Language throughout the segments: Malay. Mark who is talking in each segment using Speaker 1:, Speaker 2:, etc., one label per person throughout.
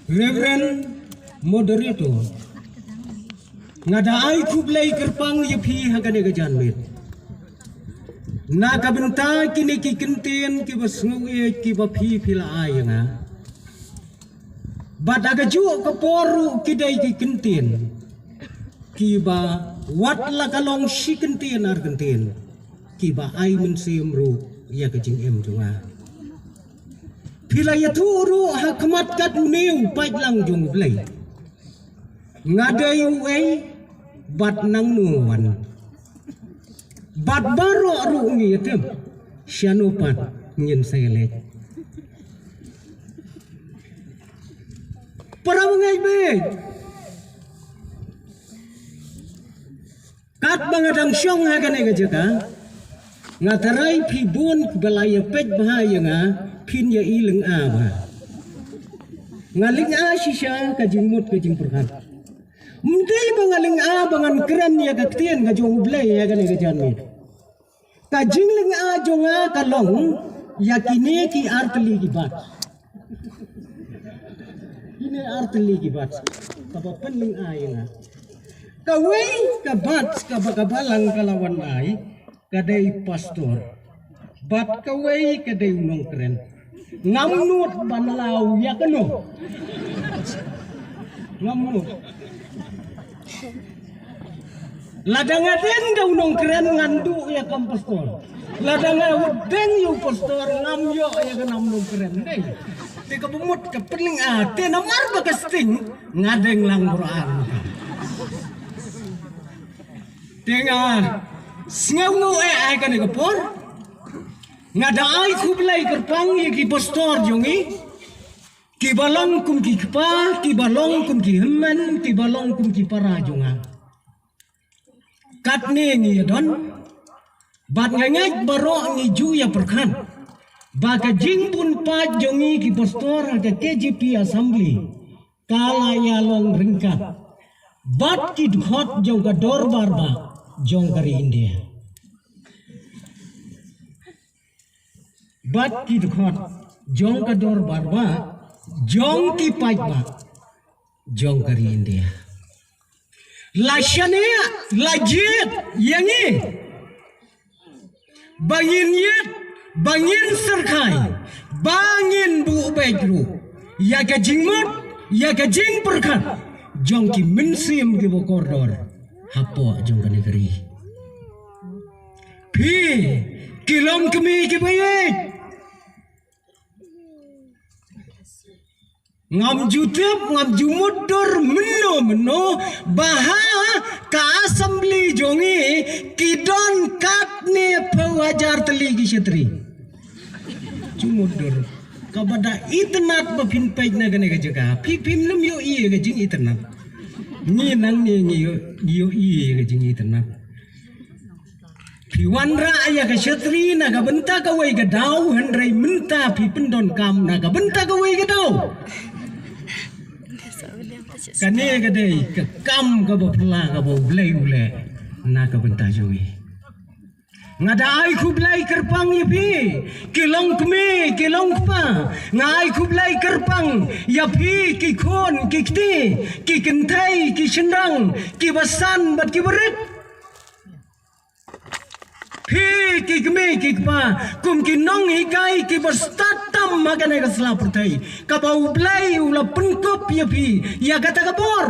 Speaker 1: Reverend Moderator, ngada ai kublai kerpang yepi hagane gajanmit. Na kabenta kini ki kenten ki basngue ki bapi pila ayanga. Bad aga ju kaporu kidai ki kenten. Ki ba wat la kalong si kenten ar kenten. Ki ba ai men semru ya kajing em junga. Pila ya turu hakmat kat uneu pait lang jong blai. Ngadai uai bat nang nuan. Bat baru aru ngitem sianupan ngin selek. Para mengai be. Kat bangadang syong hagane gajaka. Ngatarai pibun balaya pet bahaya nga pin ya ileng aba. Ngaling a sisya kajimut kajim perkat. Mungkin bangaling a bangan keren ya kaktian kajong blay ya gane gajanmit. Kajing ling a jonga kalong yakine ki artli ki bat. Ini artli ki bat. Kapapan ling a yang a. Kawai kabat kabakabalang kalawan ay kadai pastor. Bat kawai kadai unong keren. Ngamnut banlaw ya kano. Ngamnut. Ladang aden daw nong keren ngandu ya kam pastor. Ladang aden yu pastor ngam yo ya kanam nong keren deh. Te kabumut ka pening ate namar bakasting ngadeng lang Quran. Dengar singaw ay kan kapor. Ngada ay kublay kerpang ya ki pastor jongi. Ki balong kum ki kpa, ki balong kum ki hemman, ki balong kum ki para jonga. Katne ngi don bat ngangaj baro ngi juya perkan baka jingbun pa jongi ki pastor ke KJP assembly kala ya long ringkat bat ki dhot jong ka dor barba jong kari India bat ki dhot jong ka dor barba jong ki pajba jong kari India Lasyania, lajit, yangi, bangin yet, bangin serkai, bangin bu bejru, ya ke jingmut, ya ke jing perkat, jong ki mensim ki bokordor, hapo jong ka negeri. Pi, kilom kemi ki bayet. Ngam jutip ngam jumudur meno baha ka assembly jongi kidon katne pewajar teli gisatri jumudur kabada itnat bapin page na gane gajaga pipim num yo iye gajing itnat ni nang ni yo iye gajing itnat piwanra aya gisatri na gabenta ka wai gadau hendrai menta pipendon kam na gabenta ka wai gadau kane kadai ke kam ka bapla ka blai ule na ka benta jowi ngada ai kublai kerpang yapi kilong kme kilong pa ngai kublai kerpang yapi ki khon ki kti ki kentai ki sendang ki basan bat ki berit Pi ki kme ki pa kum ki nong hikai ki bastatam magane ka sla pertai ka bau blai ula pengkop ya pi ya kata kapor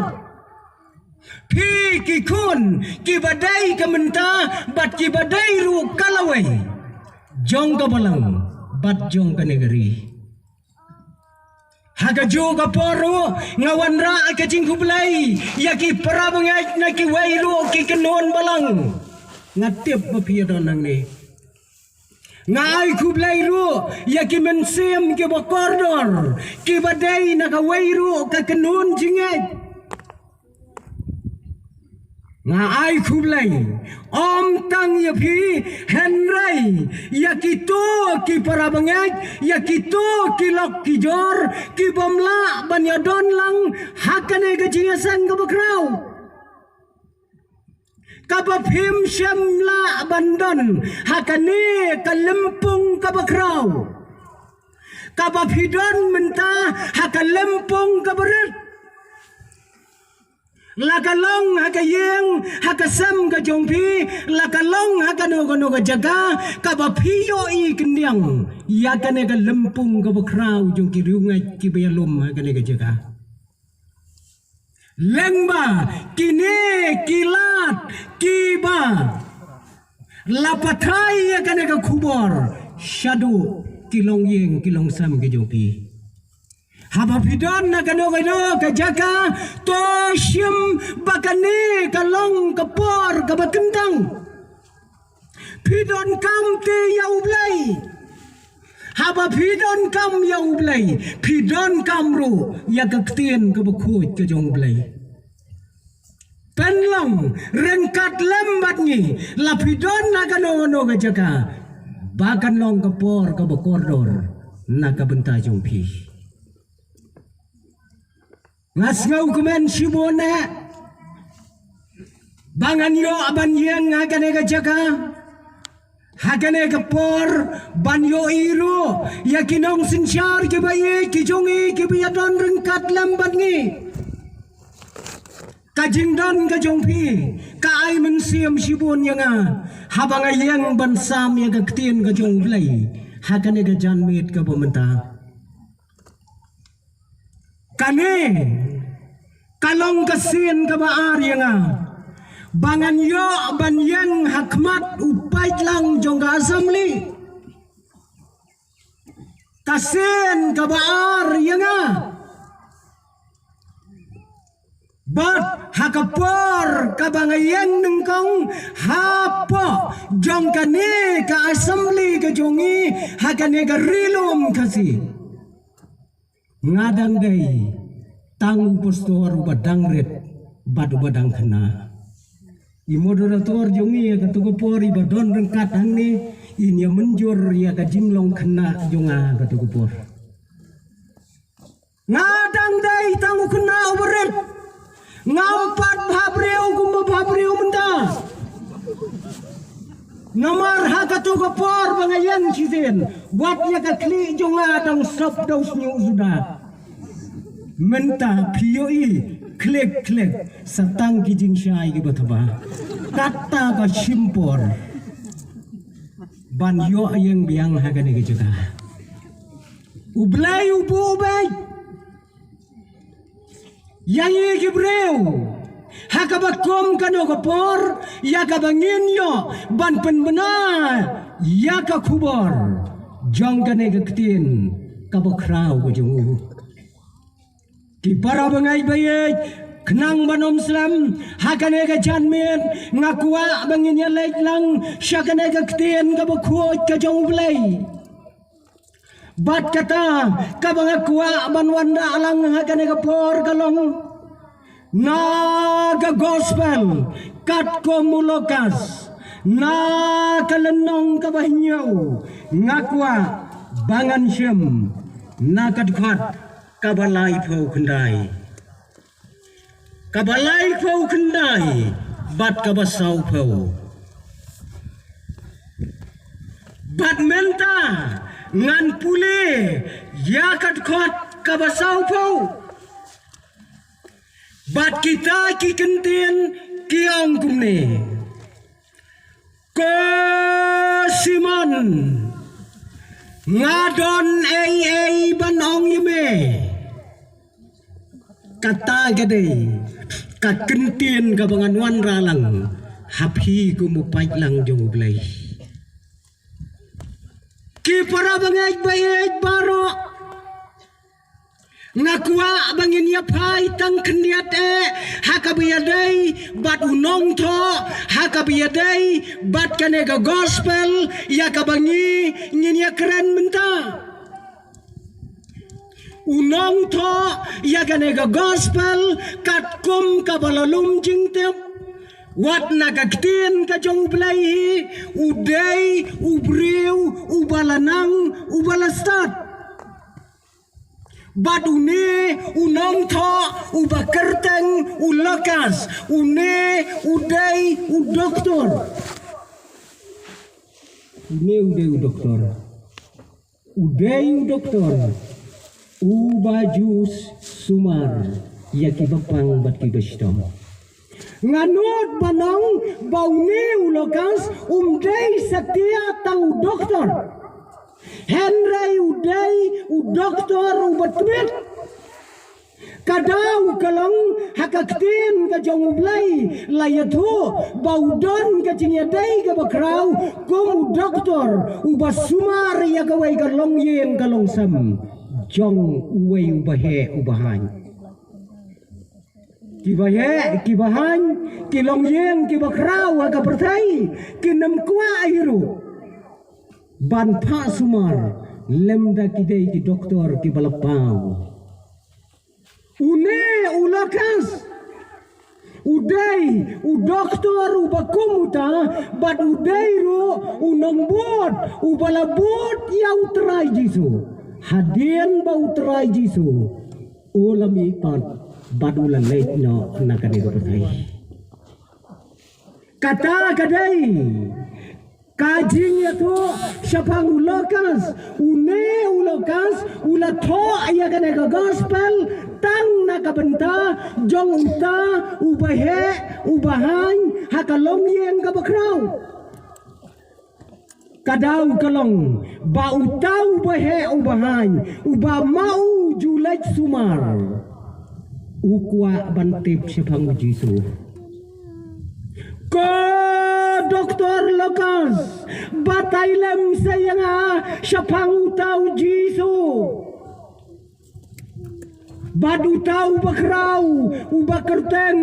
Speaker 1: pi ki kun ki badai ka menta bat ki badai ru kalawai jong ka balang bat jong ka negeri haga jo ka poro ngawan ra ka jing kublai ya ki para bangai na ki wairu ki kenon balang ngatip mapiadon nang ni ngai kublai ru ya ki mensem ki bokordor ki badai na ka wairu ka kenun jingai ngai kublai om tang ya pi henrai ya ki to ki para bangai ya ki to ki lok ki jor ki bomla banyadon lang hakane ka jingasan ka bakrau Kapapim Syamla Bandon Hakane Kalempung Kabakrau Kabapidon menta haka lempong kabaret. Lakalong haka yeng haka sam ka jongpi. Lakalong haka noga jaga. Kabapiyo i kendiang. Yaka nega lempong kabakrau jong kiriungai kibayalom haka nega jaga. Lengba kini kilat kiba. Lapatai yaka nega kubor. Syadu kilong yeng kilong sam ke jopi. Habapidon na kano ka jaga to syem bakane kalong kapor kabakentang. Pidon kam te yau blai. Habapidon kam yau blai. Pidon kam ro ya kaktien kabakut ke jong blai. Penlong rengkat lembat ni lapidon na kano ka jaga. Bakan long kapor kabakordor na kabenta jongpi. Ngas ngau kemen sibona. Bangan yo aban yang hakane ka jaga. Hakane kapor ban yo iro. Yakinong sinsyar ke bayi kijongi ke biyadon rengkat lembat ni. Kajingdon ka jongpi. Kaay mensiam sibon yang habang ayang bansam yang kaktiin ka jong blay. Hakane ka janmit ka bumenta. Kane kalong kasin ka baar yang bangan yo banyang hakmat upait lang jong ka asambli. Kasin ka baar yang bat hakapor kabangayang nengkong hapo jong kane ka assembly ka jongi hakane ka rilom kasi ngadang day tang postor badang ret badu badang kena i moderator jongi ka tugupor i badon rengkat hangni ini menjur ya ka jinglong kena jonga ka tugupor ngadang day tang kena oberet ngampat babreu gumba babreu menda namar hakatu kapor bangayan sisin watnya ka kli jonga dang sop daus nyu sudah menta pioi klik satang kijing syai ki bataba kata ka simpor ban yo yang biang hagane ki juga ublai ubu ubai yang ikibreu hakabakom kano kapor yakabangin yo ban penbena yakakubor jong kane kaktin kabakrau ko jongu ki para bangai bayet kenang banom slam hakane ka janmen ngakwa bangin ya lek lang syakane kaktin kabakut ka jong blai. Bat kata kabangakwa banwanda alang hakane kapor kalong naga gospel kat komulokas na kalenong kabahinyaw ngakwa bangan siyem nakadkat kabalay pau kendai bat kabasaw pau bat menta ngan pule yakat kot kabasaw pau bat kita ki kentien ki ong kumne ko simon ngadon ai ban ong yeme kata gade ka kentien ka bangan wan ralang hapi ko mupai lang jong blay ki para bangay bayet baro ngakwa bangin yapai tang kendiat hakabiyadai bat unong to hakabiyadai bat kanega gospel yakabangi nyinya keren menta unong to yakanega gospel katkum kabalalum jingtep wat nagagtin ka jong blay uday ubriw ubalanang ubalastat badune unong to ubakerteng ulakas une uday udoktor une uday udoktor udai doktor ubajus sumar yaki bapang bat ki bestom nganot banong baune ulokas umdai setia tau doktor Henry udai doktor ubatwit kadau kalong hakaktin ka jong ublay layatho baudon ka jingyadai ka bakraw kum doktor ubasumar ya gawai kalong yen kalong sam jong uway ubahe ubahan kibahan kilong yen kibakraw ka pertai kinam kwa ahiru ban pa sumar lemda kidai ki doktor ki balapau une ulakas udai doktor ubakumuta bad udai ro unambot ubalabot ya utrai jisu hadien ba utrai jisu ulami pat badulan late no nakani ko pertai kata kadai kajing itu siapang ulokas ulatho ayakan ega gospel tang nakabenta jong uta ubahan hakalong yang kabakraw kadau kalong ba uta ubahan uba mau julaj sumar ukwa bantip siapang jisu ko doktor lokas batailem sayanga siapang tau jisu badu tau bakraw ubakerteng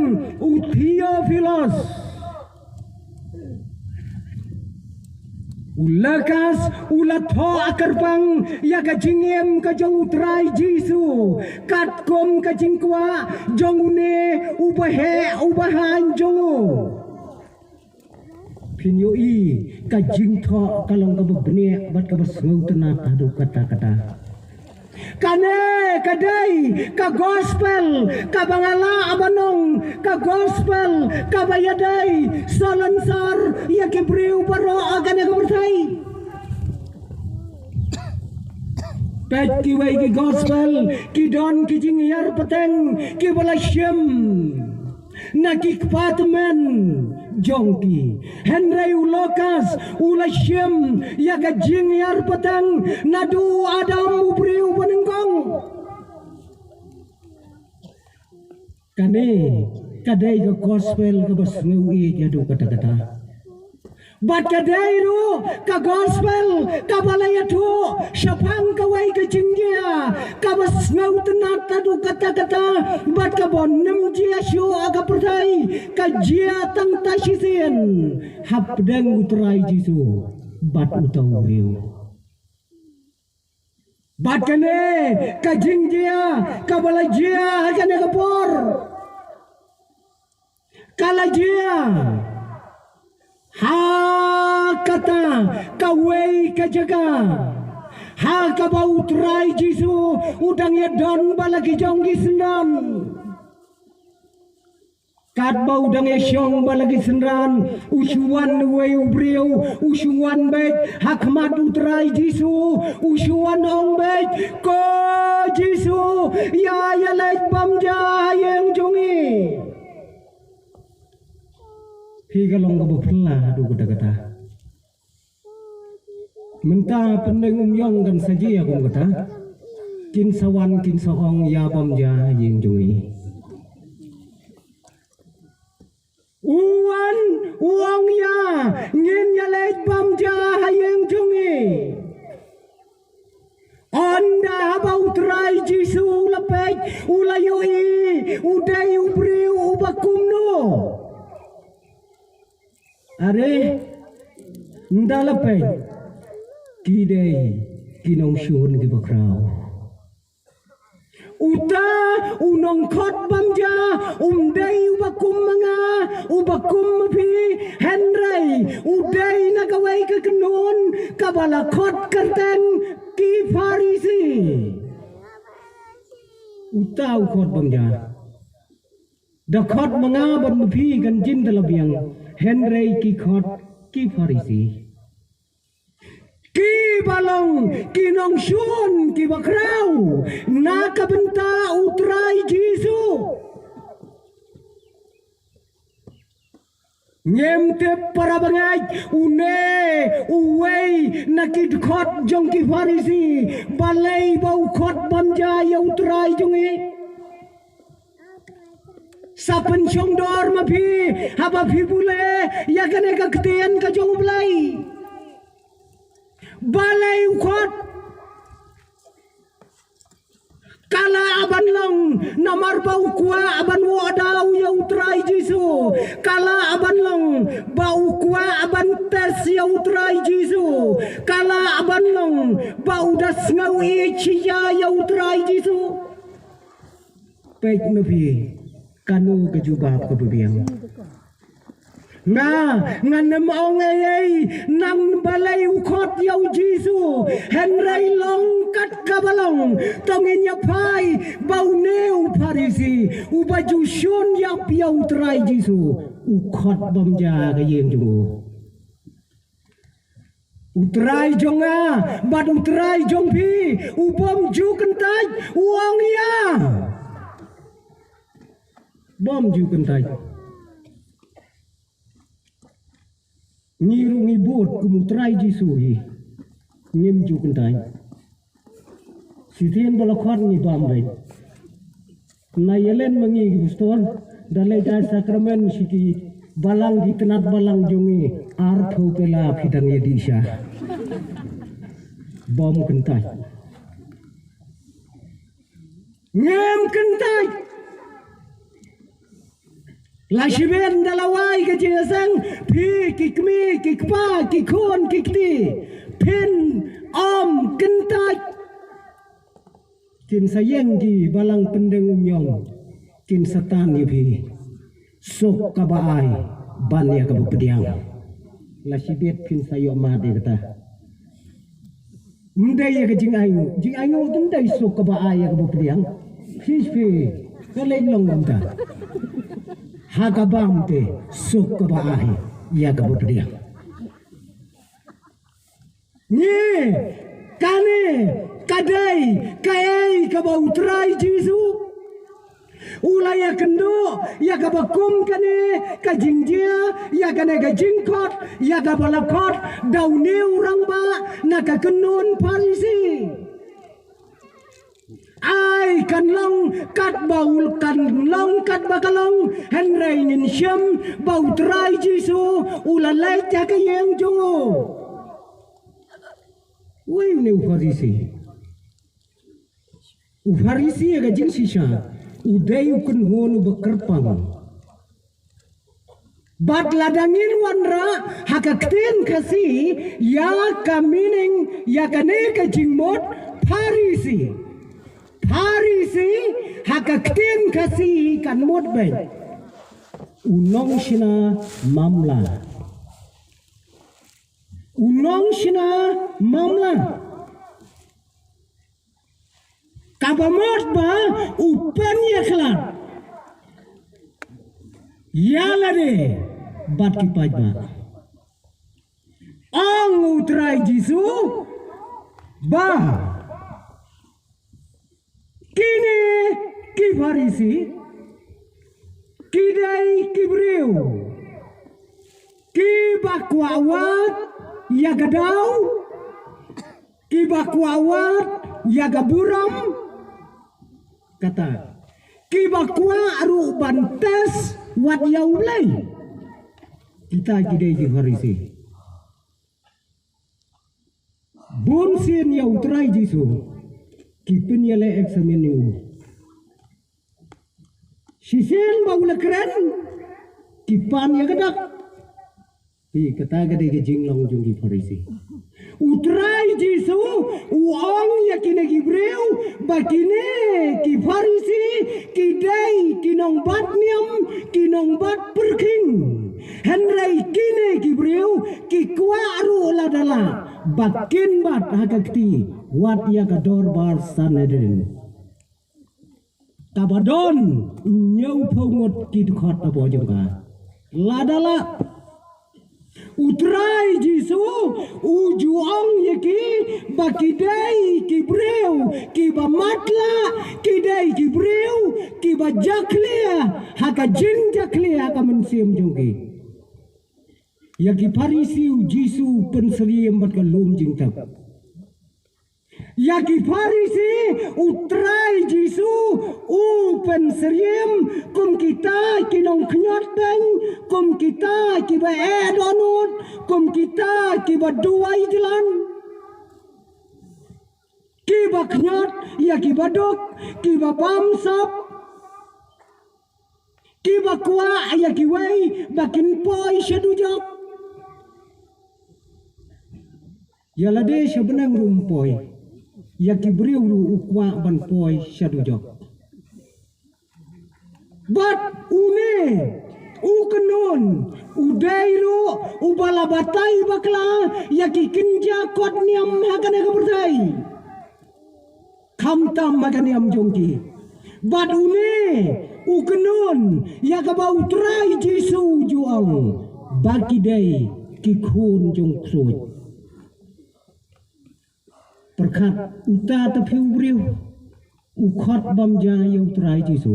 Speaker 1: Theophilus ulakas ulatho akarpang ya kajingem kajong utrai jisu katkom kajingkwa jongune ubahan jongo pinyoi kajing tho kalong kabene bat kabasngau tenat adu kata-kata kane kadai ka gospel ka bangala abanong ka gospel ka bayadai solansar ya kibriu paro agane kabertai pet kiwai ki gospel ki don ki jingyar peteng ki balasyem nakik patmen jongki Henry ulokas ulasyem ya gajing yar petang nadu adam ubriu penengkong kane kadai ke gospel ke basngawi jadu kata-kata bat kadai ru ka gospel ka balayatu syapang kawai ke jinggia ka basngau tenat tadu kata-kata bat ka bonem jia syu aga pertai ka jia tang tasisen hapdang utrai jisu bat utau riu bat kane ka jinggia ka balajia kane kapor kalajia ha kata kawai kajaga ha kabau trai jisu udang ya don balagi jonggi sendan kat bau udang ya syong balagi sendan usuan wei ubriu usuan bet hakmat utrai jisu usuan ong bet ko jisu ya lait bamja yang jongi higalong ka bapla adu kata-kata menta pendeng umyong kan saji aku kata kin sawan kin soong ya pamja yeng jui uang ya ngin ya leit pamja yeng jungi onda bau trai jisu lepek ulayoi udai ubri ubakumno are ndalape kidei kinong syun ki bakraw uta unong khot bamja umdai ubakum mga ubakum mapi Henry udai nagawai ka kanon kabala khot kerteng ki farisi uta khot bamja da khot mga ban mapi kan jin dalabiang Henry ki khot ki farisi ki balong kinong syun ki bakraw nakabenta utray Jisu Nyemte para bangay une uway nakidkot jong ki Farisi balay bau khot bamja ya utray jongi sapen chong dor ma phi haba phi bule ya kane ka kten ka jong blai balay khot kala aban long namar bau kwa aban wadau ya utray Jisu kala aban long bau kwa aban tes ya utray Jisu kala aban long bau das ngau ichia ya utray Jisu pek nabi kanu kejubah kebebiang ngan nemong ay nang balay ukot yaw Jisu henray longkat kabalong tongin yapay bauneu Farisi ubaju syun yap yaw tray Jisu ukot bamja kayeng jungo utray jonga bad utray jong pi ubom ju kentaj uang ya bom ju kentaj ngiru ngibut kumutray Jisu hi ngim ju kentaj sitien balakot ni bambai na yelen mangi guston dalai jai sakramen siki balang dikenat balang jongi artho pela phidang yedisha bom kentaj ngem kentaj Lashiben dalawai ke jesang pi kikmi kikpa kikon kikti pin om kentaj kin sayang di balang pendeng umyong kin satan yubi sok kabaai ban ya kabupediang Lashibet pin sayo made kata ndai ya jing ayu tundai sok kabaai ya kabupediang fish kalai long ta hagabam te sok kabaai ya kabupediang ni kane kadai kai kabautray Jisu ulaya kendo ya kabakum kane kajingjia ya kane kajingkot ya kabalakot daune urang ba nakakenun Farisi ai kan long kat baul kan long kat bakalong henry nin syam bautray Jisu ulalay jakayeng jongo wai ne Farisi aga jing sisa uday ukun honu bekerpang bat ladangin wanra hakaktin kasi ya kamining ya kane ka jingmot Farisi hakaktin kasi kan mot ben unong sina mamla kabamot ba upan yaklan yala de bat kipaj ba ang utray Jisu ba kini ki Farisi kidai kibriu ki bakwawat yagadau ki bakwawat yagaburam kata kibakwa aru bantes wat yaulai kita kidai ki Farisi bun sin ya utray Jisu kipin yale eksamen yu sisen baula keren kipan ya gadak kata gede ke jinglong jungi Farisi utray Jisu uang yakine gibreu bakine ki Farisi kidai kinong batniam kinong bat perking henry kine gibreu ki kwaru ladala bakin bat hakakti wat ya kador bar sanedin kabadon nyau pongot kidkhot abo jongka ladala Utrai Jisu ujuang yaki bakidai kibreu kiba matla kidai kibreu kiba jaklia haka jin jaklia haka mensiam jongki yaki parisiu Jisu penseriam bat kalum jingtap yaki parisi utrai Jisu upen seriem kum kita kinong knyot beng kum kita kiba edonut kum kita kiba duai jalan kiba knyot ya kiba dok kiba bamsap kiba kuah ya kiwai bakin poi syadujak ya lade sebenang rumpoi yaki beriu ukwa ban poi syadujak bat une ukenon udairu ubala batai bakla yaki kinja kot niam hakane kebertai kamtam makane am jongki bat une ukenon yakaba utrai Jisu juang baki dai kikun jong krut perkat uta tepiu beriu ukot bamja yang utrai Jisu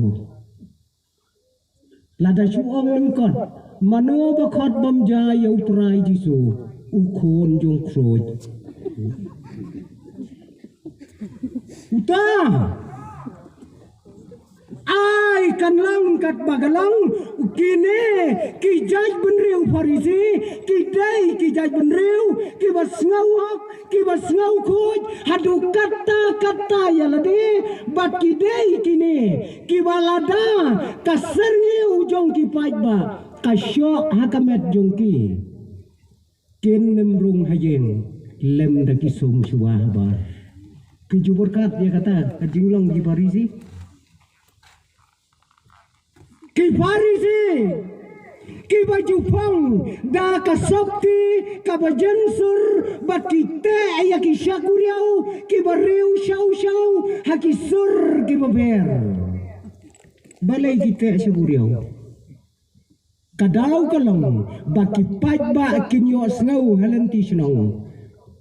Speaker 1: lada suong lemkot mano bakot bamja yang utrai Jisu ukon jong krut uta ai kan lang kat bagalang kini kijaj benriu Farisi kidai kijaj benriu kibas ngawak kibas ngawkuj hadu kata ya lade bat kidai kini kibalada kaserniu jong kipaj ba kasyok hakamet jongki ken nemrung hayeng lem daki sum suah ba keju berkat dia kata kajinglong di Farisi ki Farisi ki baju pang da ka sakti ka bajensur bakite ya ki syakuriau ki bariu syau haki sur ki baber balai kita syakuriau kadau kalong baki paj ba kinyo snau halenti snau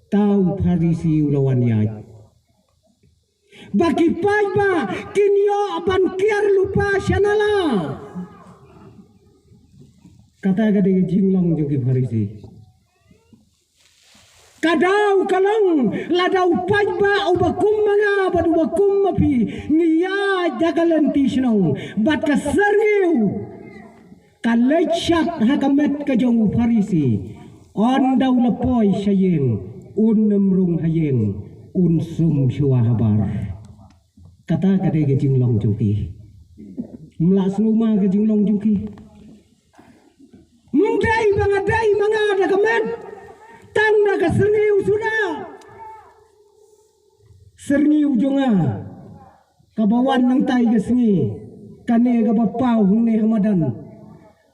Speaker 1: tau Farisi ulawan ya baki paj ba kinyo bankiar lupa syanala kata gade jinglong jogi Farisi kadau kalong ladau pajba ubakum manga bad ubakum mapi niya jagalan tisnong bat kaserniu kalechat hakamet kajong Farisi on daw lapoi sayeng nemrung hayeng sum syua habar kata gade jinglong jogi melas rumah ke jinglong jogi mundai bangadai mangada kemet tanda ke serniu sudah serniu jonga kabawan nang tai ke sengi kane ka bapau hungne hamadan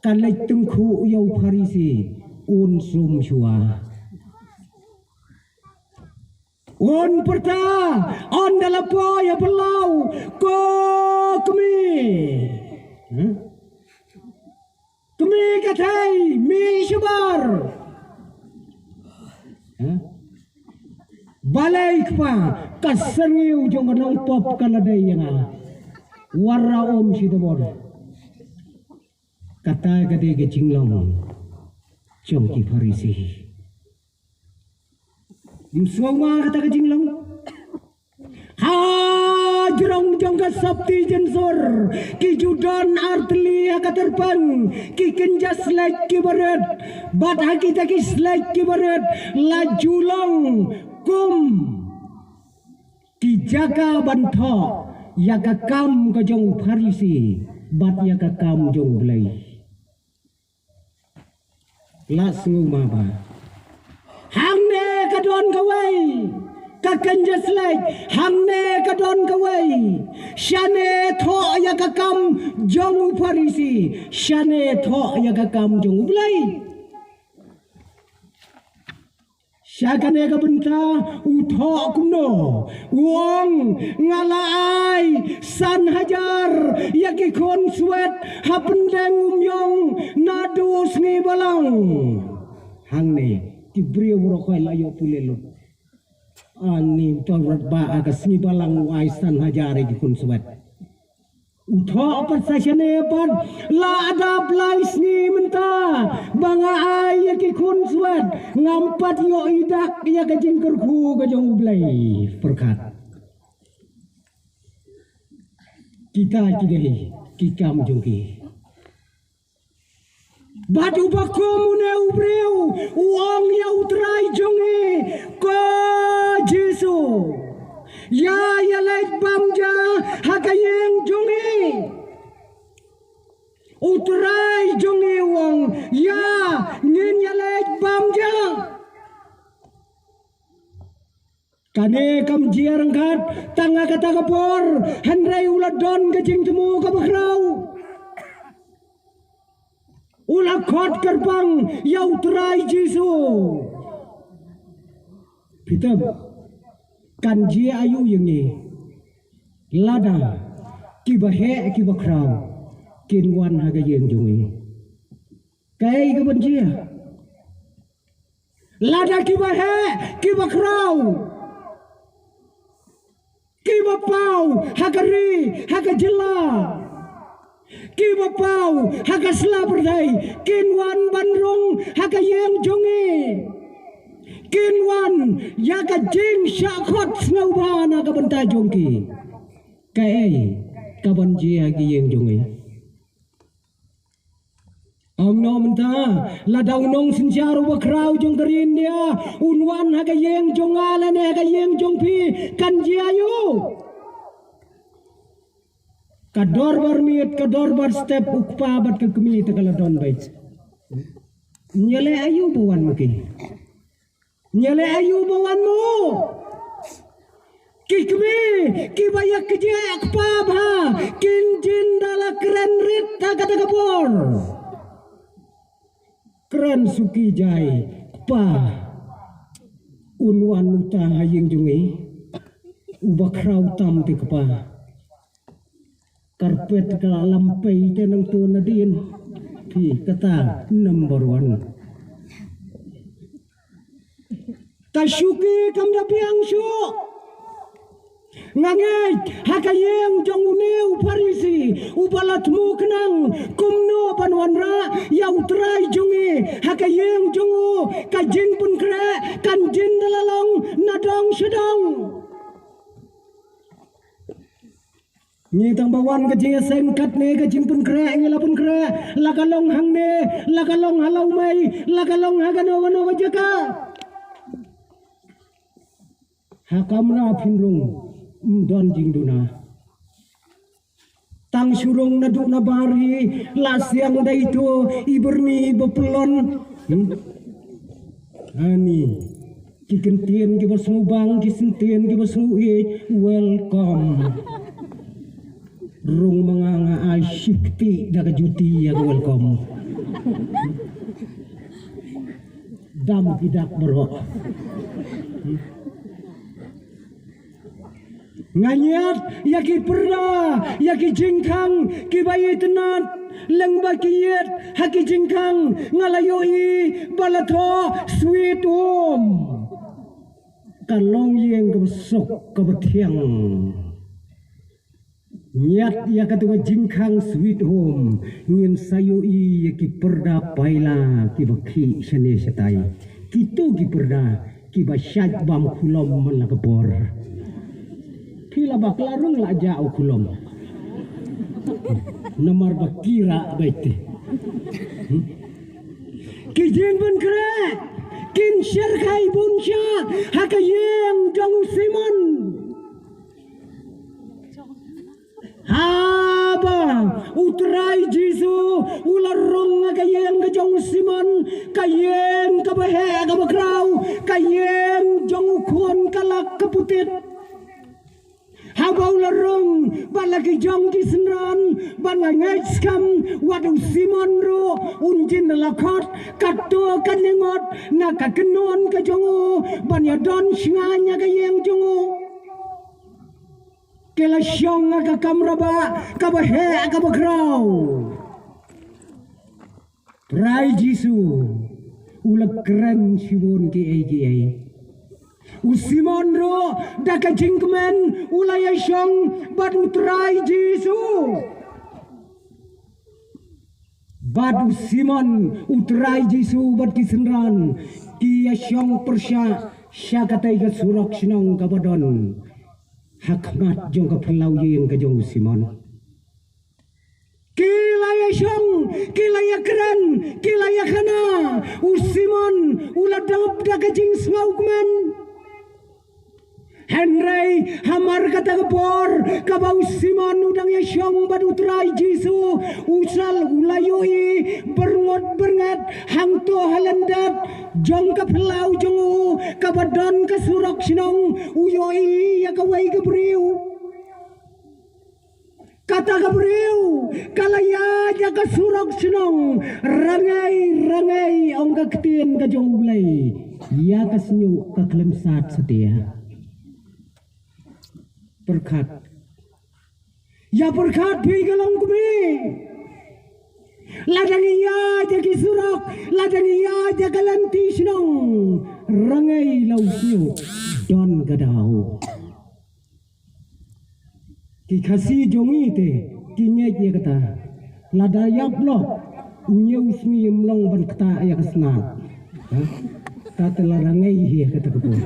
Speaker 1: kalai tengku yau Farisi sum syua perta on dalapo ya belau ko kemi kemi katai mi syabar balai pa kasengiu jong nong pop kaladai yang warra si tabor kata gade ge jinglong jong ki Farisi Imsuama kata ke jinglong ha jerong jong ka sabti jensor ki judan artli ka terpan ki kenjas like ki barat bat haki taki like ki barat la julong kum ki jaga bantho ya ka kam ka jong Farisi bat ya ka kam jong blai la suma ba hangne kadon kawai kakenjas like hangne kadon kawai shane tho ya kakam jong Farisi shane tho ya kakam jong blai syakane ka benta utho kumno wong ngalai san hajar yaki kon swet hapendeng umyong nadus ngi balang hang ne ki brio rokoi layo pulelo ani tawrat ba aga sni balang waisan hajare ki kun swet utho pasasane pan la adab lais ni menta banga ay ki kun swet ngampat yo idak ya ka jingkur khu ka jong blai perkat kita kidai kikam jongki batu bakomu ne ubreu uang ya utrai jonge ko Jesu ya lait bamja hakayeng jonge utrai jonge uang ya ngin ya lait bamja kane kam jiarang kat tanga kata kapor handrai uladon kecing temu kabakrau ulah khot gerbang ya utrai Jesu pitam kan ji ayu yang ni lada kibahe kibakrau kinwan haga yang jungi kai ke benjia lada kibahe kibakrau kibapau hagari hagajela kibapau hagasla berdai kinwan bandrung hagayeng jonge kinwan yaga jing syakot snauban aga benta jongki kai kaban ji hagayeng jonge Amno menta ladau nong sinjaru bakrau jong kerin dia unwan hagayeng jongala ne hagayeng jongpi kan ji ayu kador barmiet kador bar step ukpa bat ke kemi tegaladon bait nyele ayu bawan maki nyele ayu bawan mo kikmi kibayak je akpa ba kinjin dala keren rit kata kapor keren suki jai pa unwan uta hayeng jungi ubakrau tam te kapa karpet kala lampai tenang tu nadin pi kata number 1 kasuki kam da piang su ngangai hakayeng jong uneu parisi ubalat mu kenang kumno panwanra ya utrai jonge hakayeng jongu kajing pun kre kanjin dalalong nadong sedang ni tang bawan ke je sengkat ne ke jimpun kre ngela pun kre lakalong hang ne lakalong halau mai lakalong hagano gano jaka hakamna phinrung don jingduna tang surung naduk nabari lasyang daitu iberni bepelon ani kikentien ki basubang kisentien ki basu welcome rung manganga asyikti daga juti ya welcome dam kidak bro nganyat yaki perda yaki jingkang ki bayi tenat leng bakiyet haki jingkang ngalayoi balatho sweet home kalong yeng kebesok kebetiang nyat ya ketua jingkang sweet home ngin sayoi yaki perda paila ki bakhi shane shatai kitu ki perda ki basyat bam kulom malakapor kila baklarung la jauh kulom nomor bakira baiti kijing bun kre kin syarkai bunsha hakayeng jong simon haba utrai Jesu ularong hakayeng jong simon kayeng kabahe kabakrau kayeng jong ukon kalak kaputit habau larong balaki jong di senran balangai skam wadu simon ro unjin lakot kato kanengot nakakenon ka jongo banya don shinganya ka yeng jongo kela syong ka kamraba kabahe kabakrau Rai Jesu ula keren siwon ki Usimon ro daka jingkmen ula yashong bad utrai Jesu. Bad Usimon utrai Jesu bad kisenran ki yashong persya syakatai ka surak sinong kabadon. Hakmat jong ka pelau yin ka jong Usimon. Kilaya syong, kilaya keren, kilaya kana Usimon ula dangap daka jing sngawkmen. Henry hamar kata kepor kabau Simon udang yasyong badutrai Jesu usal ulayoi berngot berngat hangto halendat jong kapelau jongu kabadon kasurok sinong uyoi ya kawai kebriu kata kebriu kalaya ya kasurok sinong rangai ong kaktin ka jong ulay ya kasnyu kaklemsat setia berkat ya berkat bi galong kumi ladang iya jadi surak ladang iya jaga lanti sinong rangai lausyu don gadau ki kasih jongi te ki nyej kata lada yablok nyau smi mlong ban kata ya kasna ta rangai hi kata kepun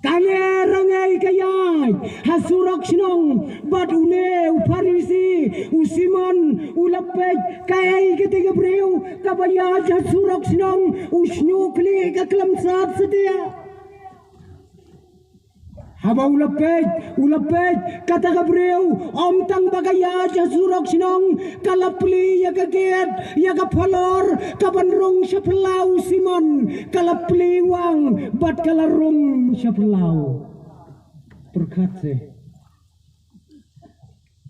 Speaker 1: kaya rangai kayay hasurak sinong badune uparisi usimon ulapet kayay ketiga breu kabaya hasurak sinong usnyukli kaklamsat setia haba ulapet kata kabreu om tang bagaya hasurak sinong kalapli ya kaget ya kapalor kabanrong sepelau simon kalapli wang bat kalarong sepelau berkat se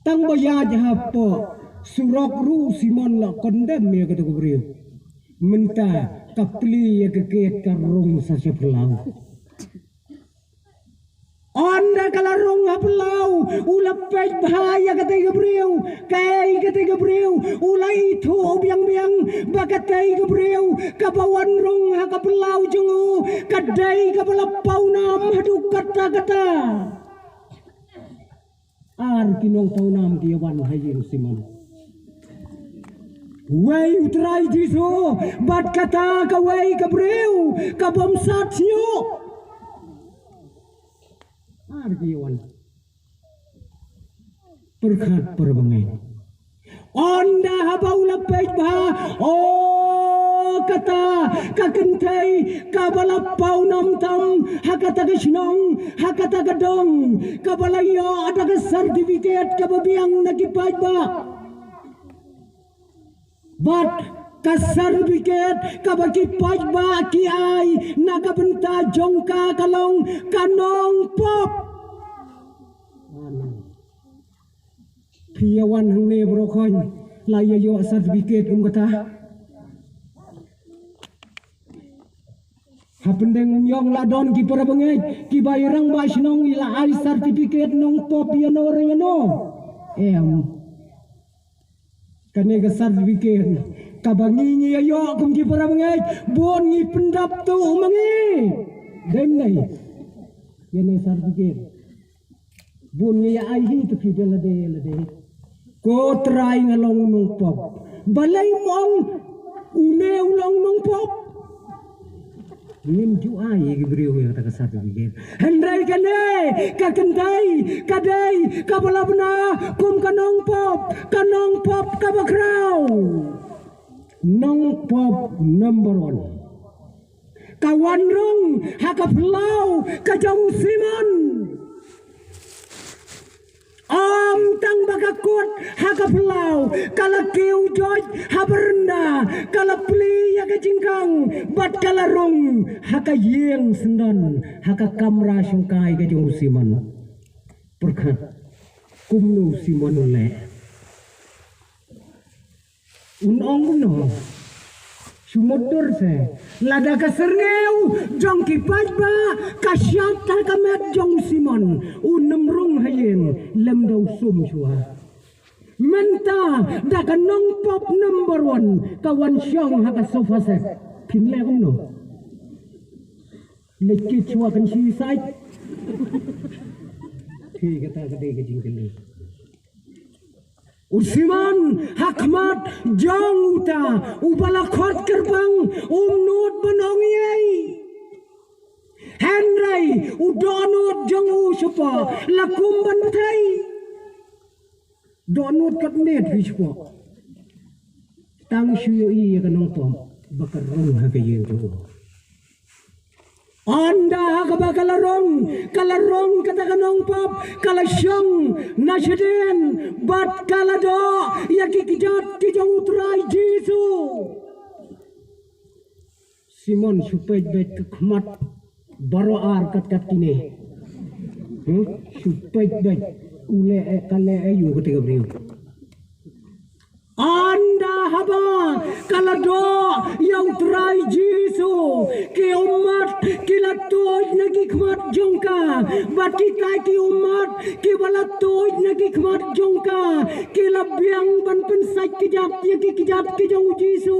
Speaker 1: tang baya jahapo surak ru simon la kondem ya kata kabreu menta kapli ya kaget karong sa sepelau Onda kalarong hapelau ulapet bahaya kata Gabriel kai kata Gabriel ulai itu biang bakatai Gabriel kabawan rong hakapelau jungu kadai kapalapau nam hadu kata ar kinong tau nam diawan hayin siman wai utrai Jesu bat kata kawai Gabriel kabamsat sinyo argiwan berkat perbangai onda habaula pejba kata kakentai kabalapau nam tam hakata kesinong hakata kedong kabalayo ada ke sertifikat kababiang nagipajba bat kasarbiket kabaki pajba kiai nakabenta jongka kalong kanong pop piawan hang ne brokon layayo sertifikat kata hapendeng yong ladon ki para bengai ki bayrang ba sinong ila ai sertifikat nong pop yano reno kanega sertifikat kabangi ayo kung di para mengai bon ngi pendap tu mangi dem nai yan ay sardigir bon ngi ai hi tu ki lade ko try ngalong nong pop balay mong une ulong nong pop nim ju ai gibriu ya ta sardigir handai kane kakendai kadai kabalabna kum kanong pop kabakrau nong pop number 1 kawan rong hakaplau kajong Simon om tang bagakut hakaplau kalakiu joj haberenda kalapli ya kajingkang bat kalarong hakayeng sendon hakakamra sungkai kajong Simon berkat kumnu Simon le unong no sumotor se lada kaserneu jong kipajba kasyat kamet jong Simon unemrung hayen lem daw sum chua Menta daga nong pop number 1 kawan syong haka sofa set pinle kumno lekki chua kan si sai thi kata gede ke jingkele Usiman hakmat jong uta ubala khot kerbang nut banong yai Henry udonut jong usupa lakum bantai donut kat net hispo tang shuyo I ka nong pom bakar rong ha kayen jo anda ka bakalarong kata ka nong pop kalasyong nasheden bat kalado yakikijat kijong utray Jesu Simon supet bet khmat baro ar kat kine supet bet ule kale ayu ketika beliau anda haba kalado yang terai Jesu ke umat kilatoj nagi khmat jongka bati kai ki umat ki balatoj nagi khmat jongka ki labiang ban pensai kijat ya ki kijat ki jong Jesu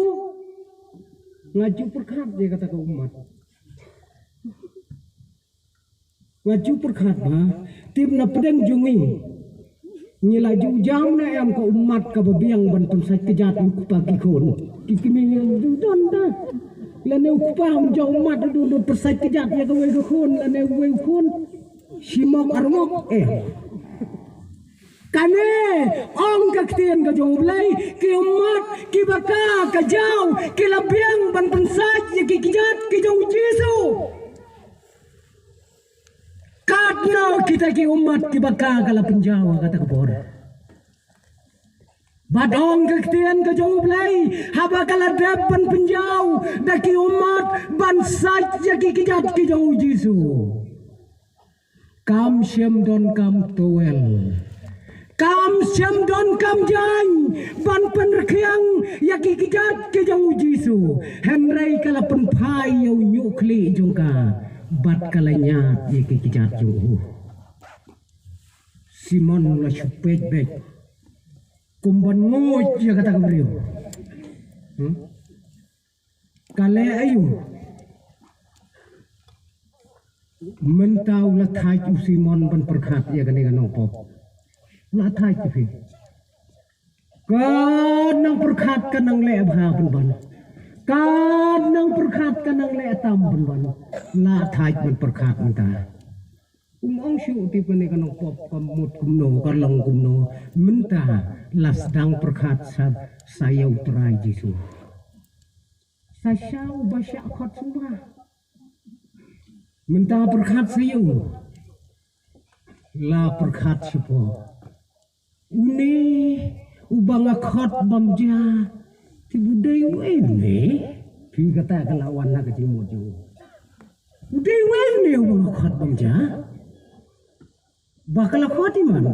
Speaker 1: ngaju perkhat dia kata ke umat ngaju perkhat ba tim na pedang jungi nyila jam na am ko umat ka babiang ban pensai kijat ku pagi khon kikini don da la ne ku pa hum jo umat do pensai kijat ya ko we khon la ne we khon simok armok kane ong kaktien ka jong blai ki umat ki baka ka jaw ki labiang ban pensai ya ki kijat ki jong Jesu Katno kita ki umat ki baka kala penjawa kata kebor. Badong kektian ke jauh belai haba kala depan penjau daki umat bansai ya ki kijat ki jauh Jesu. Kam syem don kam towel. Kam syem don kam jang ban penrekiang ya ki kijat ki jauh Jesu. Henry kala penpai yau nyukli jongka. Bat kalanya dia kijat jauh Simon la supet bek kumban ngoy dia kata beliau kale ayu mentau la thai tu Simon ban perkhat dia kene kan opop la thai tu fi kan nang perkhat kan nang le bha ban kan nang perkhat kan nang le tam ban la thai ban perkhat menta ong shu ti pane kan pop kamut kumno kan lang kumno menta las dang perkhat sab saya utrai Jesu sasau basya khot semua menta perkhat saya la perkhat sipo uni ubang khot bamja ti budai wene pi kata kelawan na kecimu jo budai wene ubang khot bamja bakal khot iman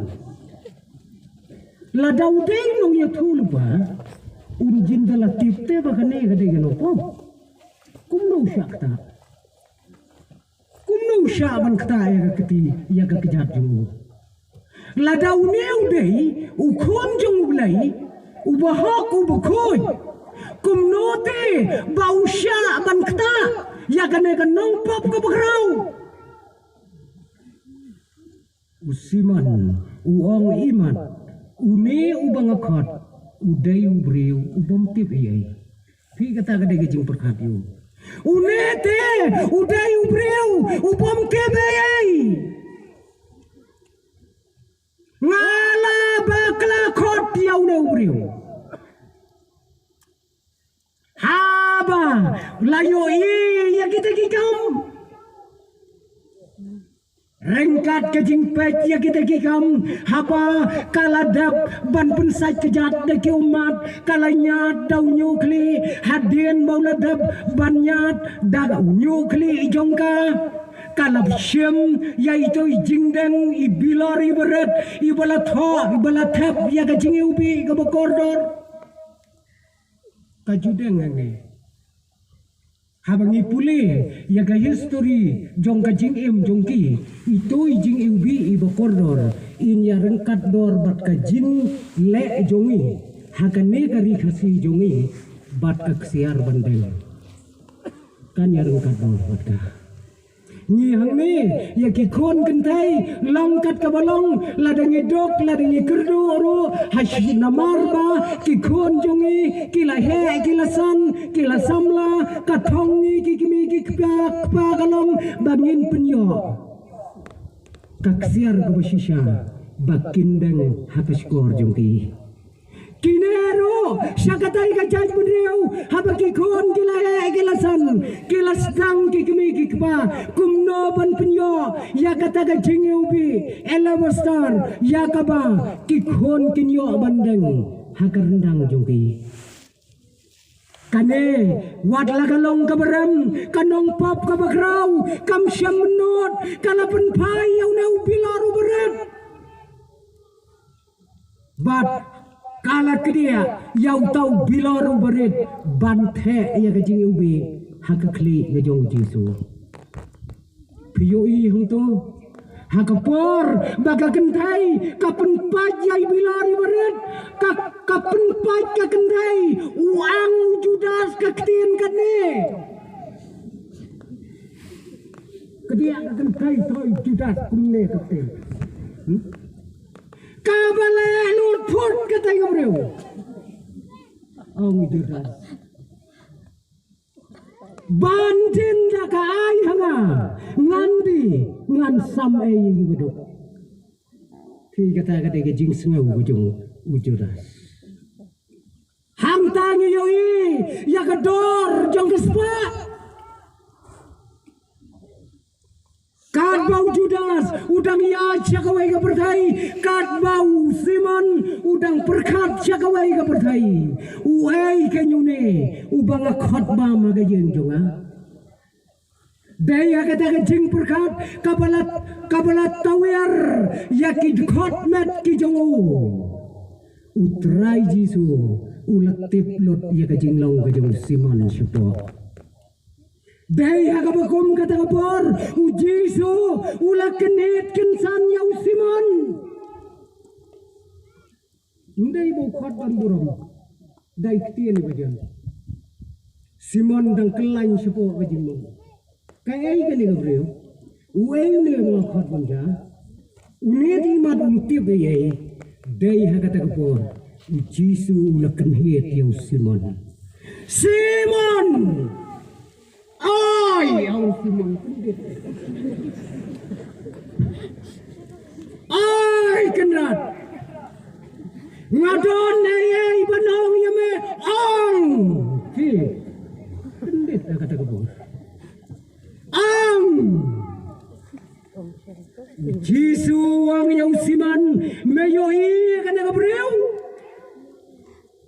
Speaker 1: la daudai nong ya thul ba unjin dala tipte bakane gade gano pom kumno shakta kumno shaban kata ya keti ya ka kijat jo la daune udai u khon jong ulai u bahak u bakhoy kumno te bausha ban kata ya kane kan nong pop ka bakrau usiman uong iman une ubang khot udai ubriu ubom tip ai phi kata gade ke jing perkhat yu une te udai ubriu ubom tip ai ngala bakla khot yau ne ubriu haba layo I ya kita kikam rengkat ke jingpet ya kita kikam haba kaladap ban pensai kejat deki umat kalanya dau nyukli hadien mauladap banyat dag nyukli jongka kalab syem yaitu jingdeng ibilori berat ibala tho ibala thap ya ka jingi ubi ka bokordor kajudeng ngene Habangi pule yaga history jong ka jing em jong ki itu jing ubi iba kordor in ya rengkat dor bat ka jing le jongi hakane kari khasi jongi bat ka ksiar bandeng kan ya rengkat dor bat ka ni hang ni ya ki kon kentai longkat ka balong ladangi dok ladangi kerdu ru hashi namar ba ki kon jongi ki la he ki la san ki la samla ka thongi ki kimi ki pa kalong bangin penyo kaksiar ka basisha bakindeng habis kor jongi Kinero, syakatai ka jaj bendreu, habaki kon kila kilasan, kilas dang kikmi kikpa, kumno ban penyo, ya kata ka jingeubi, elabastar, ya kaba, kikon kinyo bandeng, hakar rendang jongki. Kane, wat lagalong kabaram, kanong pop kabakraw, kam siyam menot, kalapan payaw na ubilaru berat. But, kala kedia yau tau bilaru berit banthe ya kajing ubi hakakli ngejong jisu piyoi hungto hakapor baga kentai kapen pajai bilari berit kapen paj ka kentai uang judas kaktin kane kedia ka kentai toy judas kumne kaktin kabale lut put kata ngobrol ong judas bandin jaka ai hanga ngandi ngan sam ai nguduk ti kata ke jing sengau ujung judas hang tangi yoi ya kedor jong kespa Kat bau Judas udang ya cakawai ka pertai kat bau Simon udang perkat cakawai ka pertai uai kanyune ubang khot ba magayeng jonga daya kata jing perkat kabalat tawer yakid khot met ki jongo utrai jisu ulak tiplot ya ka jing long ka jong Simon supo Daya kabakum kata kapor ujisu ulak kenit kensan yau Simon ndai bo khot ban burom dai tien bajan Simon dang kelain sepo bajing mo kai kali gabreu uai ne mo khot banja une di mad untip ye dai kata kapor ujisu ulak kenit yau Simon Ai, au Simon kendit. Ai kendat. Ngadon nei banong yame ong. Ki. Kendit kata kebur. Ong. Jisu wang yau Simon meyoi kata kebreu.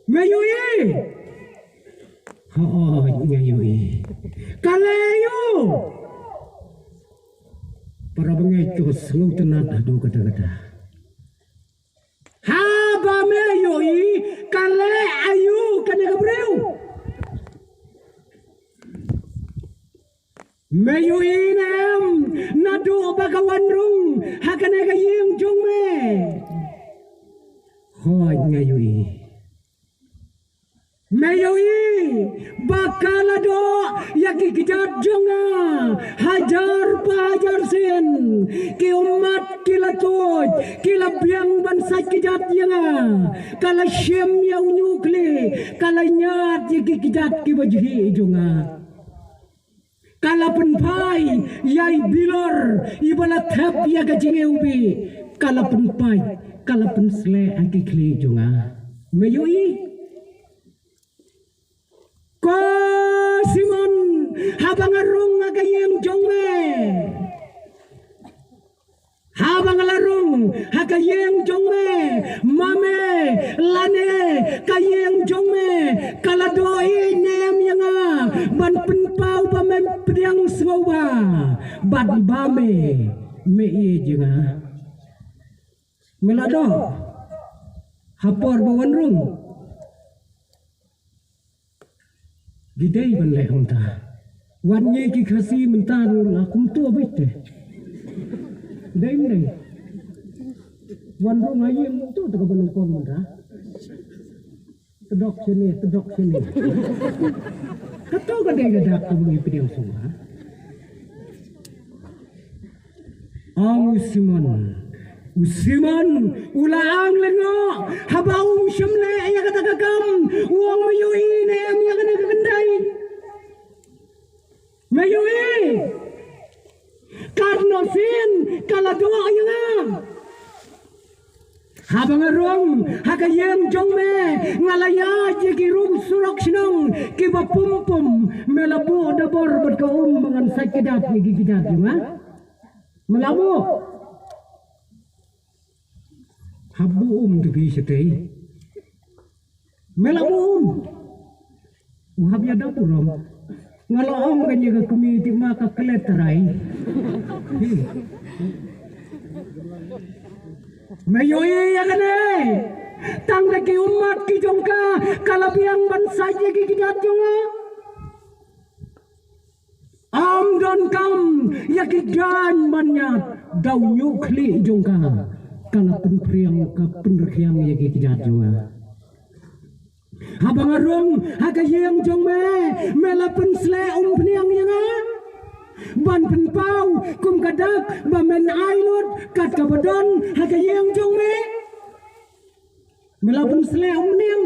Speaker 1: Meyoi. Oh, ngayoi. Kalayo. Para bangay sengau tenat adu kata-kata. Haba meyoi kale ayu kana gabreu. Meyoi nam nadu bagawan rung hakana gayeng jong me. Hoy ngayoi. Meyoi bakalado yaki kijat jonga hajar pajar sen ki umat kila toj kila biang bansa kijat yanga kala shem yau nyukle kala nyat yaki kijat ki bajhi jonga kala penpai yai bilor ibala thap ya gajinge ubi kala penpai kala pensle aki kli jonga meyoi Ko Simon habang arung agayeng jongme habang larung hagayeng jongme mame lane kayeng jongme kaladoi nem yanga ban penpau bamem pedang sewa ban bame me ye jenga melado hapor bawan rung Gidai ban le honta Wan ye ki khasi mentaro la kum to bete. Dai nei. Wan ro ngai em to ta ban kon mendra. Tedok sini. Kato ka dai gadak ko ni pideu semua. Ang Usiman ulaang lengo habaum syamle ya kata kakam uang mayui ne am ya kena kendai mayui karno sin kala doa yang habang arong hakayem jongme ngalaya jikirum surak sinong kiba pum melabu dabor berkaum mangan sakidat gigidat juga melabu habu degi setei melabu uhab ya dapurom ngaloong kanya ka kumiti maka keleterai mayoi ya kane tang lagi umat ki jongka kalabiang bansa ye ki kidat jonga am don kam ya ki dan banyat dau nyukli jongka kala penpriang ka penrekiang ye ki kidat jonga habang arong hakayeng jongme mela pensle peniang yanga ban penpau kum kadak bamen ailut kat kabadon hakayeng jongme mela pensle peniang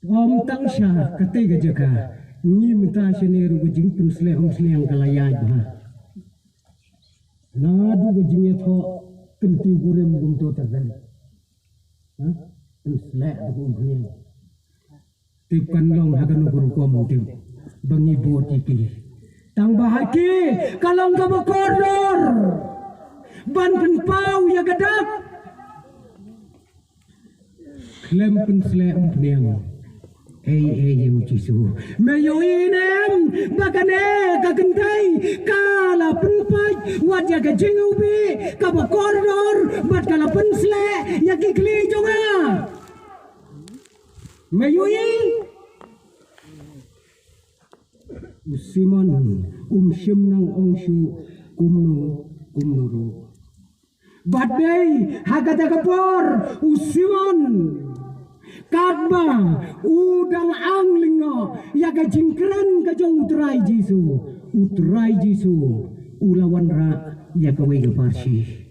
Speaker 1: om tangsha katiga jaga ni minta seniru gujing pensle yang kalayaj ba na du gujing tho kenti gurem gum to tagan Selek aku punya. Tipan long hagan ukur kom tim. Bangi bot iki. Tang bahaki kalau enggak berkoridor. Ban penpau ya gadak. Klem penselek umpenyang. Yem jisu. Mayuinem bagane kagentai kala penpai wat ya gajing ubi kaba koridor bat kala penselek ya kikli jonga. Mayui Usiman syem nang ongshu kumnuru badai hagata kapor usiman kadba udang anglingo ya ka jingkran ka jong utrai jisu ulawan ra ya ka wega parsi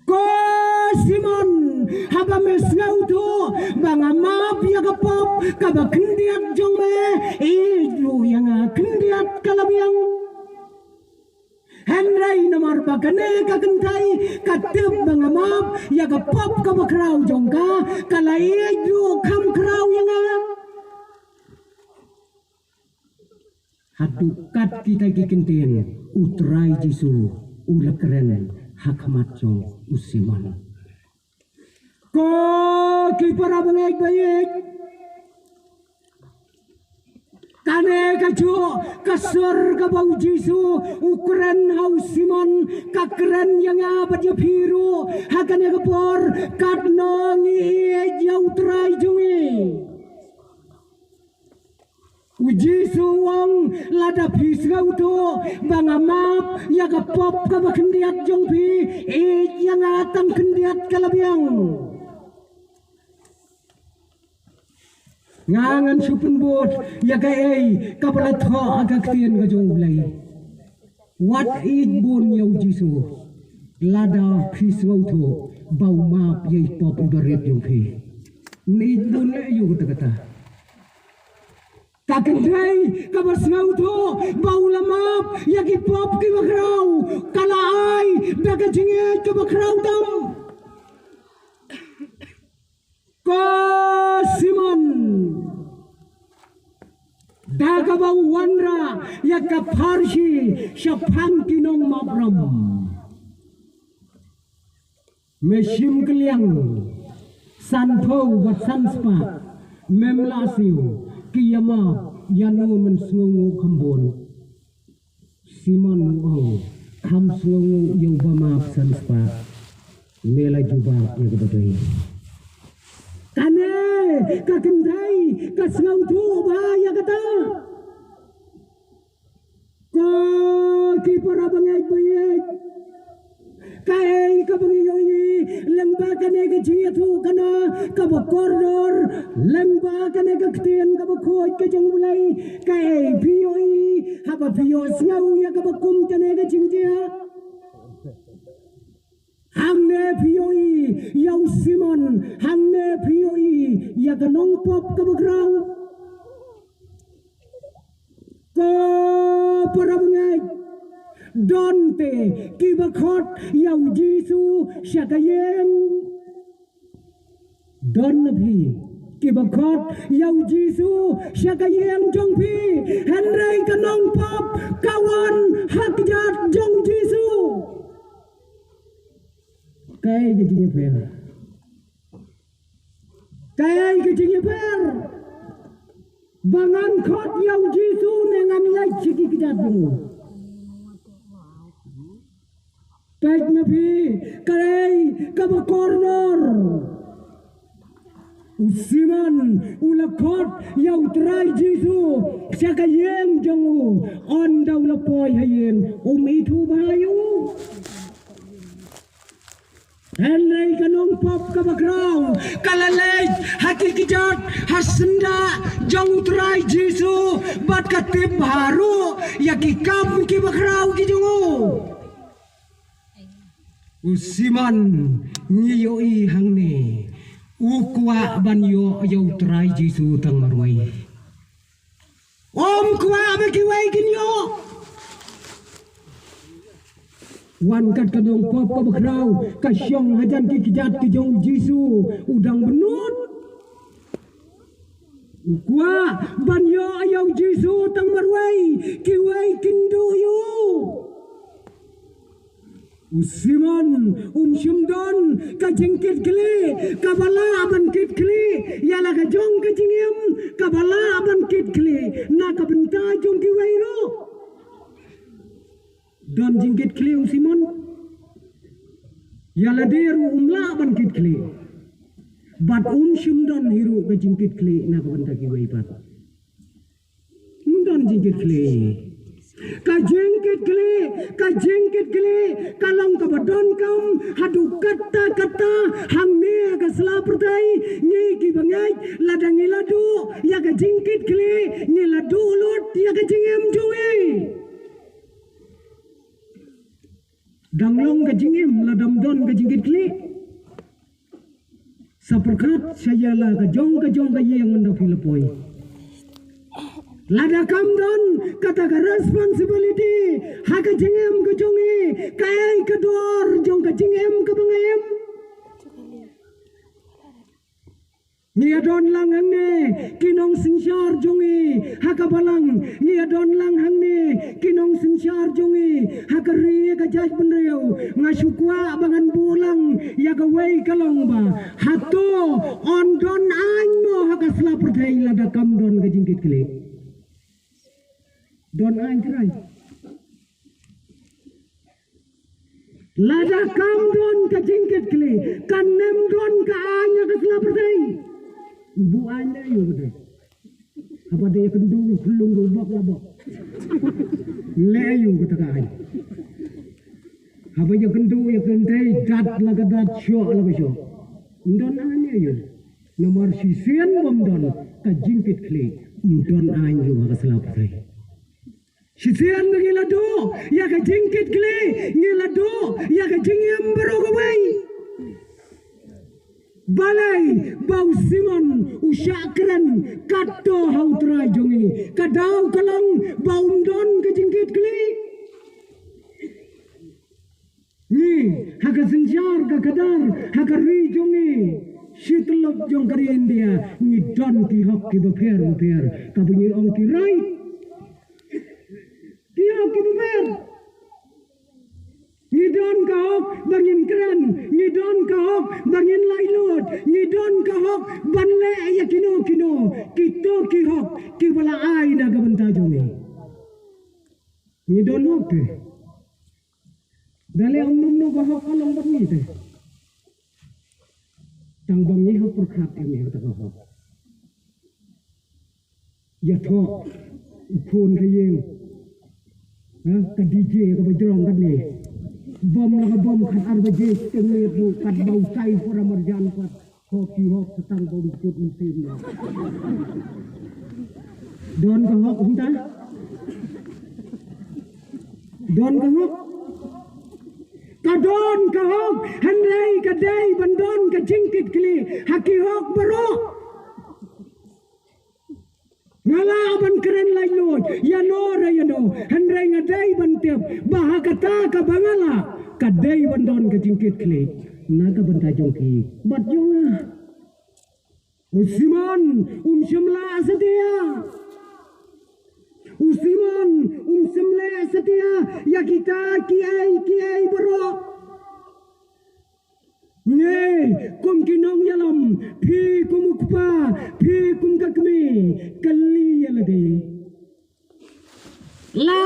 Speaker 1: ko simon haba mesngau tu banga map ya ka pop ka ba kendiat jong me ilu yang kendiat kalabiang Henry nomor bagane ka kentai ka teb banga map ya ka pop ka ba kraw jong ka kala ilu kam kraw yang hatukat kita kikintien utrai jisu ulak keren hakmat jong usiman ko kipara bangay bayik kane kaju kasur kabau jisu ukuran hausiman kakeren yang abad ya biru hakane kapor kadnongi ya utrai jongi uji suwang lada pisgau tu banga map ya kapop ka bakendiat jongpi yang atang kendiat kalabiang ngangan supun bot ya kai kapala tho agak tien ka jong blai what it bon ya uji su lada pisgau tu bau map ya pop ibaret jongpi ni don le yu kata kakendai kabasngau tu bau lamap yaki pop ki bakrau kalai daga jinge ke bakrau dam ko simon daga bau wanra yaka parsi syapang kinong mabram mesim keliang sanpo wat sanspa memlasiu kiyama yanu mensngungu kambon simon kam sngungu yang bama sanspa mela juba ya kedai kane ka kendai ka sngau thu ba ya kata ko ki para bangai bayai kai ka bangi lengba kane ka jia thu kana ka ba koridor lengba kane ka ktien ka ba khoi ka jong mulai kai phioi ha ba phio sngau ya ka ba kum kane ka jingjia hamne phioi yau simon hamne phioi ya ka nong pop ka ba grau ko para bangai Donte kibakot yau Jisu syakayen Don bhi kibakot yau Jisu syakayen jong bhi Henry kanong pop kawan hak jat jong Jisu kai ke fer kai ke fer bangan khot yau Jisu nengan lai chiki kijat dulu Pek nabi karai kaba corner usiman ulakot yau trai Jisu siaka yeng jongu on daw lapoy hayen itu bayu Henry kanong pop kaba kraw kalalay hakikijat hasenda jong trai Jisu bat katib baru yakikam kibakraw kijongu Usiman ngiyoi hangne ukwa banyo yau trai Jisu tang marwai Om kwa bekiwai kinyo Wan kat kadong pop ka bakraw kasyong hajan kikijat kijong Jisu udang benut Ukwa banyo yau Jisu tang marwai kiwai kindu yu Usiman Syumdon ka jengkit kli ka bala ban kit kli yala ka jong ka jingim ka bala ban kit kli na ka benta jong ki wairo don jengkit kli Usiman yala deru umla ban kit kli bat Syumdon hiru ka jengkit kli na ka benta ki wai pat don jengkit kli ka jengkit kli kalong ka badon kam hadu kata hamne ka selapertai ni ki bangai ladang iladu ya ka jengkit kli ni ladu lut ya ka jengem jongi danglong ka jengem ladam don ka jengkit kli saperkat sayala ka jong ka yeng anda filapoi Lada kamdon kata ka responsibility haka jengem ke jongi kayai ke dor jong ka jengem ke bangayem ni adon lang hangne kinong sinsyar jongi haka balang ni adon lang hangne kinong sinsyar jongi haka riya ka jaj benreu ngasukwa bangan bulang ya ka wei kalong ba hato on don mo haka selapertai lada kamdon ka jingkit klik Don anjray Lada kam don ka jingkit kli kanem don ka anya ka selapertai Bu anya yu gede apa dia kendu pelung rubak labak le yu kata ka anya apa ya kendu ya kentai dat la ka dat syok la ka syok don anya yu nomor sisian bom don ka jingkit kli don anya yu ka selapertai Sisian ngilado ya ka jingkit kli ngilado ya ka jingem berogawai balai bau Simon usyakran kato hautrai jongi kadau kalang bau don ka jingkit kli ni haka sinjar ka kadar haka ri jongi sitlop jong kari India ni don ki hok ki baper ka bunyi ong ki right Dia kibuber. Ngidon kahok bangin keren, ngidon kahok bangin lailot, ngidon kahok banle ya kino kito kihok kibala ai na gabanta jongi. Ngidon oke. Dale umum no kahok kalong bangi te. Tang bangi hok perkhat kami hok kahok. ya thok phun ke yeng ka DJ ka bajrong kan ni bom la bom khat ar baje tengni ru kat bau sai pura marjan pat hoki hok setang bom kut musim la don ka hok hunta don ka hok kadon ka hok hanrei ka dei bandon ka jingkit kli haki hok baro ngala ban keren lai loy ya no ra ya no hanrei ngadei ban tiap bahakata ka bangala ka dei bandon ka jingkit kli na ka ban ta jongki bat jonga usiman shimla asadia usiman semle asadia ya kita kiai baro Nge kum kinong yalam phi kum ukpa phi kum kakme kalli yalade la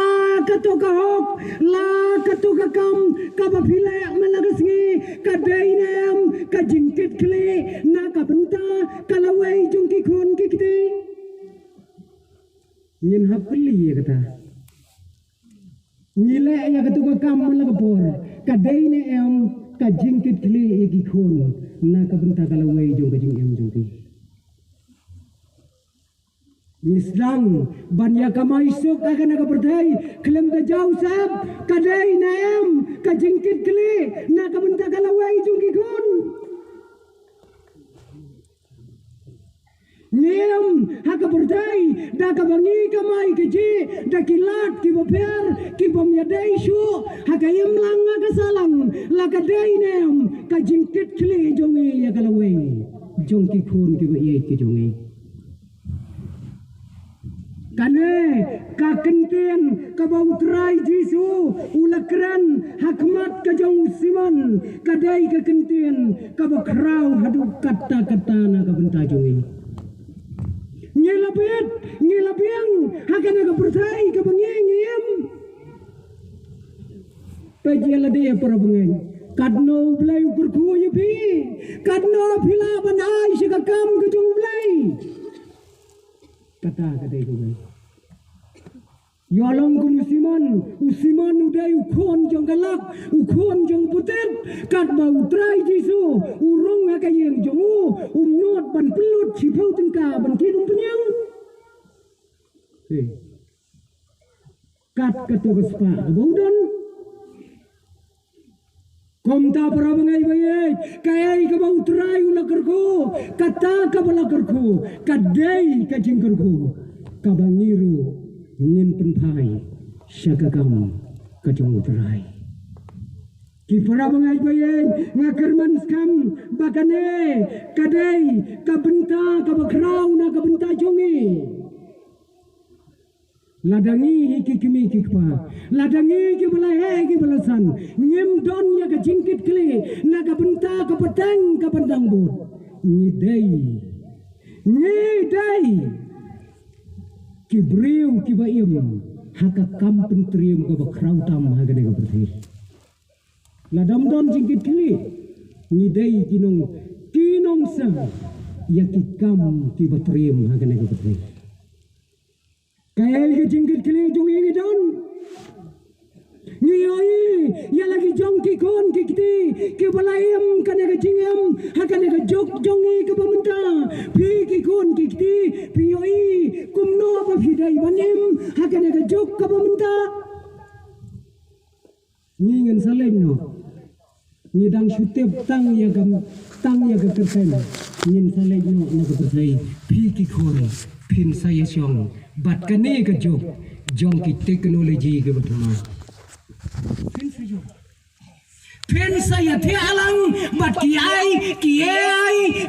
Speaker 1: kato ka hok la kato ka kam ka bafile malagasngi ka dainem ka jingkit kle na ka benta kalawai jungki khon kikte nyin hapli ya kata nyile ya kato ka kam malagapor ka dainem ka jingkit kli egi khon na ka benta kalawai jong ka jing em jong ki Islang banya kamai sok akan aga berdai kelem ka jauh sab kadai naem ka jingkit kli na ka benta kalawai jong ki khon Nyem haka berdai da ka bangi kamai keji da kilat ki boper ki bom yadai shu haka yemlang aga salang la ka dai nem ka jingkit kli jongi ya kalawai jong ki khon ki ba ye ki jongi kane ka kentien ka bautrai jisu ulakran hakmat ka jong siman kadai ka kentien ka bakrau hadu kata na ka benta jongi ngilabiang hakana ka pertai ka bangengem pejela de para bangeng kadno blai ukur ku yepi kadno phila banai sikakam ka jong blai kata kadai ku Yolong ku usiman udai ukhon jong galak ukhon jong putet kat bau trai jisu urung akayeng jongu umnot ban pelut sipau tengka ban kidung penyang kat katu bespa baudon komta para bangai bayai kayai ka bau trai ulakarku kata ka balakarku kadai ka jingkarku ka bangiru Nin penpai syakakam kacang terai. Ki para bangai bayeng ngakerman skam bakane kadai kabenta kabakrau na kabenta jongi. Ladangi hiki kimi kikpa ladangi ki balahe ki balasan ngem don ya ka jingkit kli na kabenta kapatang kapandang bud ngidai Kibriu kibaim haka kampun trium ka bakrau tam haga nega berthir ladam don jingkit kili ngidai kinong sa yakikam kibatrium haga nega berthir kaya ke jingkit kili jong ingi don ngiyoi ya lagi jong kikon kikti kibalayam kanega jingem haka nega jok jongi kabamenta pi kikon kikti piyoi kumno apa hidai banem haka nega jok kabamenta ngingen saleno ngidang syutep tang ya kersen ngin saleno naga bersai pi kikon pin saya syong bat kane ka jok jong ki teknologi ke bertema Pin saya tialang bat kiai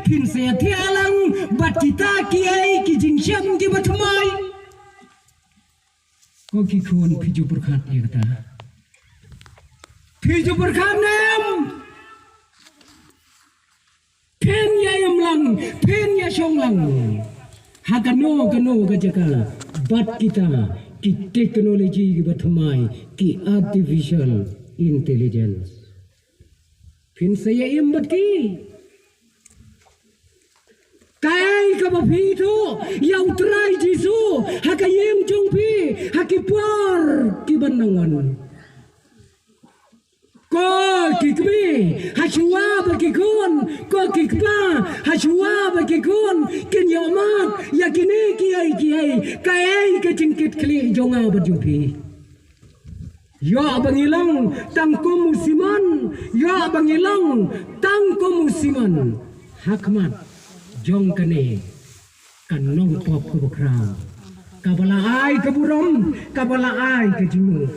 Speaker 1: pin saya tialang bat kita kiai ki jingsyam ki batmai ko ki khon phiju berkat ya kata phiju berkat nem pin ya yamlang pin ya shonglang hagano gajaka bat kita ki teknologi ki batmai ki artificial intelligence Pin saya imbat ki
Speaker 2: Kai ka ba phi thu yau trai jisu hakayem chung phi hakipar kibanangon ko kikbi hashua ba kikun ko kikpa hashua ba kikun kin yomat yakini kiai kai ka cingkit kli jonga ba jupi ya bangilang tangko musiman ya bangilang tangko musiman hakmat jong kene kanong pop ko krang kabala ai kaburom kabala ai ke jimu